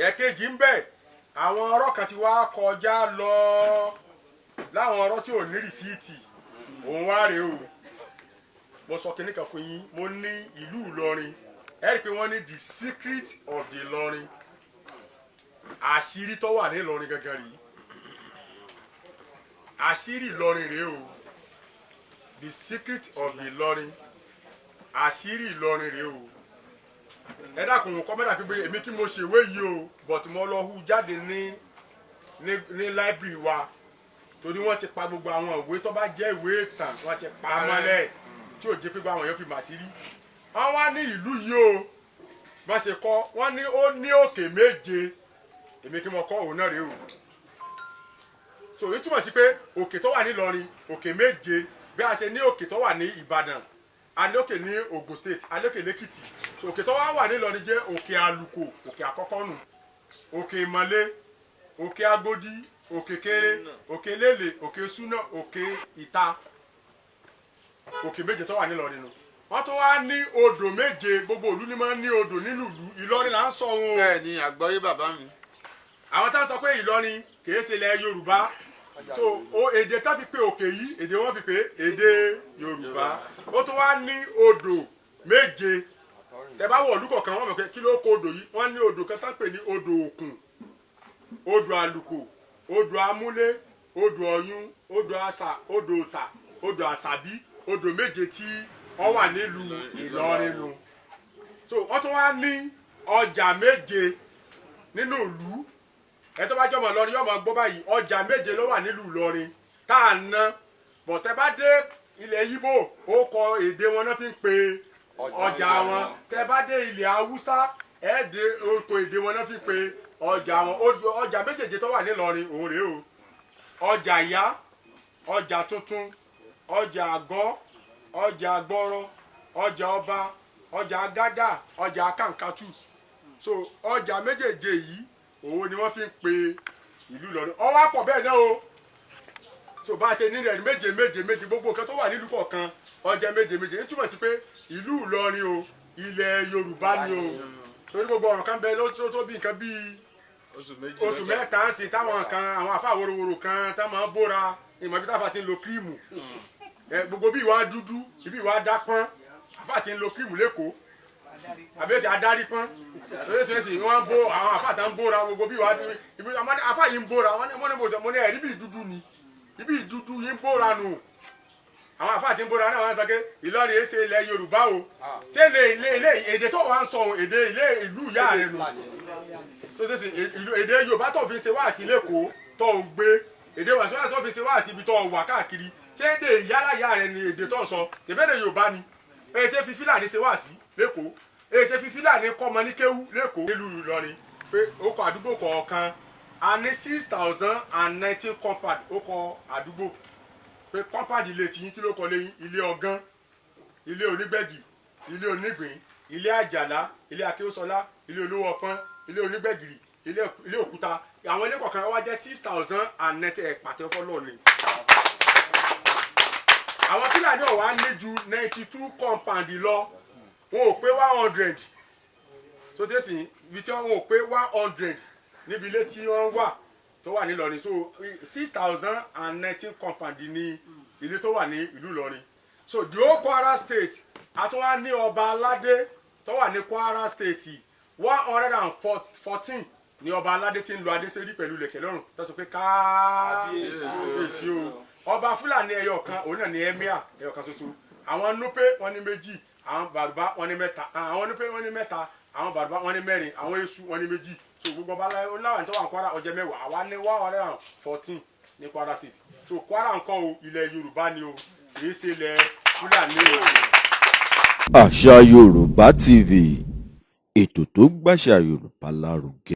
ẹ̀kejì ń bẹ àwọn ọ̀rọ̀ kan ti wá kọjá lọ láwọn ọ̀rọ̀ tí ò ní rìsíìtì òun wá rèé o mo sọ kinní kan fún yín mo ní ìlú Ìlọrin ẹ rí i pé wọ́n ní the secret of the Ìlọrin àṣírí tó wà ní Ìlọrin gangan rèé àṣírí Ìlọrin rèé o the secret of the Ìlọrin àṣírí Ìlọrin rèé o ẹ dákun kọ́mẹ́dà pé èmi kí mo ṣèwé yìí o but mo lọ hu jáde ní library wa torí wọ́n ti pa gbogbo àwọn ìwé tó bá jẹ́ ìwé ìtàn wọ́n ti pa á mọ́lẹ̀ tí ò jẹ́ pé àwọn èèyàn fi mà sí rí wọ́n wá ní ìlú yìí o wọ́n ṣe kọ́ wọ́n ní ó ní òkè méje èmi kí mo kọ́ òun náà rèé o so èyí túmọ̀ sí pé òkè tó wà ní Ìlọrin òkè méje bí a ṣe ní òkè tó wà ní Ìbàdàn a ní òkè ní Ògùn state a ní òkè lẹ́kìtì so òkè tó wà ní Ìlọrin jẹ́ òkè Àlùkò òkè àkọ́kọ́ nù òkè Ìmọ̀lé òkè Agodi òkè Kéré òkè Lélè òkè Súná òkè Ìta òkè méje tó wà ní Ìlọrin nù wọ́n tó wá ní odò méje gbogbo ìlú ni máa ń ní odò nínú ìlú Ìlọrin là ń sọ wọn. bẹ́ẹ̀ ni àgbọ́yé bàbá mi. àwọn tá a sọ pé Ìlọrin kì í ṣe ilẹ̀ Yorùbá so èdè tá fi pé òkè yìí èdè wọn fi pé èdè Yorùbá ó tún wá ní odò méje tẹ́ bá wọ ìlú kọ̀ọ̀kan wọ́n mọ̀ pé kí ló kó odò yìí wọ́n ní odò kan tá ń pè ní odò Òkun odò Àlùkò odò Amúlé odò Ọ̀yún odò Àṣà odò Ọ̀tà odò Àṣàbí odò méje tí wọ́n wà nílùú Ìlọrin nu so wọ́n tún wá ní ọjà méje nínú ìlú ẹ tó bá jọmọ Ìlọrin yọmọ gbọ́ báyìí ọjà méje ló wà nílùú Ìlọrin tá à ń ná bọ̀tẹ́ bá dé ilẹ̀ Yíbò ó kọ èdè wọn náà fi ń pe ọjà wọn tẹ́ bá dé ilẹ̀ Haúsá ẹ dé orúkọ èdè wọn náà fi ń pe ọjà wọn ọjà méjèèjì tó wà nílọrin òun rèé o ọjà ìyá ọjà tuntun ọjà àgọ́ ọjà gbọ́rọ́ ọjà ọba ọjà agádà ọjà kàǹkàtù so ọjà méjèèjì yìí òun ni wọ́n fi ń pe ìlú Ìlọrin ọwọ́ àpọ̀ bẹ́ẹ̀ náà o so bá a ṣe nílẹ̀ méje méje méje gbogbo nǹkan tó wà nílùú kọ̀ọ̀kan ọjà méje méje ní túmọ̀ sí pé ìlú Ìlọrin o ilẹ̀ Yorùbá ni o torí gbogbo ọ̀rọ̀ kan bẹ tó bí nǹkan bíi oṣù mẹ́ta ń sìn táwọn kan àwọn àfa worowóró kan tá máa ń bóra ìmọ̀ bí táfà ti ń lo kírímù gbogbo bí ìwà dúdú ibi ìwà dápọ́n àfa ti ń lo kírímù lẹ́kọ̀ọ́ àbí èsì adarí pọ́n lóríṣiríṣi wọ́n bó àwọn àfa tá ń bóra gbogbo bí ìwà dúdú àfa yìí ń bóra wọ́n ní ẹ̀rí bí dúdú ni ibi dúdú yìí ń bóra nù àwọn àfa ti ń bóra náà wọ́n sọ pé Ìlọrin èsè ilẹ̀ Yorùbá o ṣé ilé èdè tó wà ń sọ èdè ilé ìlú ìyá rẹ nù so this èdè Yorùbá tó fi ṣe wáàsí lẹ́kọ̀ọ́ tó ń gbé èdè wàásù tó fi ṣe wáàsí ibi tó wà káàkiri ṣé èdè yálàyà rẹ ni èdè tó ń sọ tẹ̀bẹ́dẹ̀ Yorùbá ni èyí ṣe fi Fílàní ṣe wáàsí lẹ́kọ̀ọ́ èyí ṣe fi Fílàní kọ́mọ ní kéwú lẹ́kọ̀ọ́ nílùú Ìlọrin pé ó kọ àdúgbò kọ̀ọ̀kan a ní 6019 compound ó kọ àdúgbò pé compound ilé tiyín kí ló kọ lẹ́yìn ilé ọgán ilé onígbẹ̀gì ilé onígbìn ilé àjàlá ilé akéwòsọlá ilé olówó ọpọ́n ilé onígbẹ̀gìrì ilé òkúta àwọn ilé kọ̀ọ̀kan wá jẹ́ 6019 pàtẹ́ fọ́lọ́ ni. àwọn Fúlàní ọ̀wá ní ju 92 compound lọ wọn ò pé 100 so tẹ́sí ibi tí wọn ò pé 100 níbi ilé tí wọ́n wà tó wà ní Ìlọrin so 6019 compound ní ilé tó wà ní ìlú Ìlọrin so the whole Kwara state àtúwá ní ọba aládé tó wà ní Kwara state 114 ni ọba aládé tí ń lo adéṣẹ́rí pẹ̀lú ilẹ̀kẹ̀ lọ́rùn tó sọ pé káàbíyèsí o ọba Fúlàní ẹyọ kan òun náà ní emir ẹyọ kan ṣoṣo àwọn Núpé wọ́n ní méjì àwọn Bàrùbá wọ́n ní mẹ́ta àwọn Núpé wọ́n ní mẹ́ta àwọn Bàrùbá wọ́n ní mẹ́rin àwọn Èṣù wọ́n ní méjì so gbogbo ọba oníláwà tó wà ní Kwara ọjọ́ mẹ́wàá àwa ní 114 ní Kwara state so Kwara nǹkan o ilẹ̀ Yorùbá ni o kì í ṣe ilẹ̀ Fúlàní o. Àṣà Yorùbá TV ètò tó gbàṣà Yorùbá lárugẹ.